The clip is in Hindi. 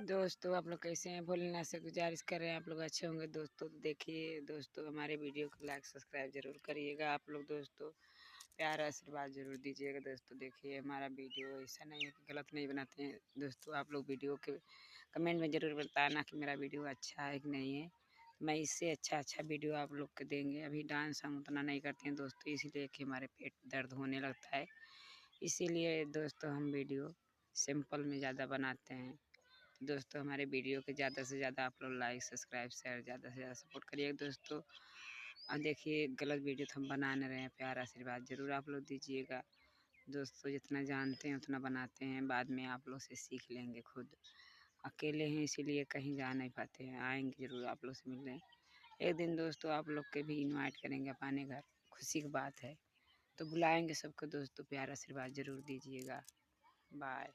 दोस्तों आप लोग कैसे हैं? भोलेनाथ से गुजारिश कर रहे हैं आप लोग अच्छे होंगे दोस्तों। तो देखिए दोस्तों, हमारे वीडियो को लाइक सब्सक्राइब जरूर करिएगा आप लोग दोस्तों। प्यार आशीर्वाद जरूर दीजिएगा दोस्तों। देखिए हमारा वीडियो ऐसा नहीं है कि गलत नहीं बनाते हैं दोस्तों। आप लोग वीडियो के कमेंट में ज़रूर बताना कि मेरा वीडियो अच्छा है कि नहीं है। मैं इससे अच्छा वीडियो आप लोग को देंगे। अभी डांस हम उतना नहीं करते हैं दोस्तों, इसीलिए कि हमारे पेट दर्द होने लगता है। इसीलिए दोस्तों हम वीडियो सिंपल में ज़्यादा बनाते हैं। दोस्तों हमारे वीडियो के ज़्यादा से ज़्यादा आप लोग लाइक सब्सक्राइब शेयर ज़्यादा से ज़्यादा सपोर्ट करिए दोस्तों। और देखिए गलत वीडियो तो हम बना नहीं रहे हैं, प्यार आशीर्वाद ज़रूर आप लोग दीजिएगा दोस्तों। जितना जानते हैं उतना बनाते हैं, बाद में आप लोग से सीख लेंगे। खुद अकेले हैं इसीलिए कहीं जा नहीं पाते हैं, आएंगे ज़रूर आप लोग से मिलने एक दिन दोस्तों। आप लोग के भी इनवाइट करेंगे अपने घर, खुशी की बात है। तो बुलाएंगे सबको दोस्तों, प्यार आशीर्वाद ज़रूर दीजिएगा। बाय।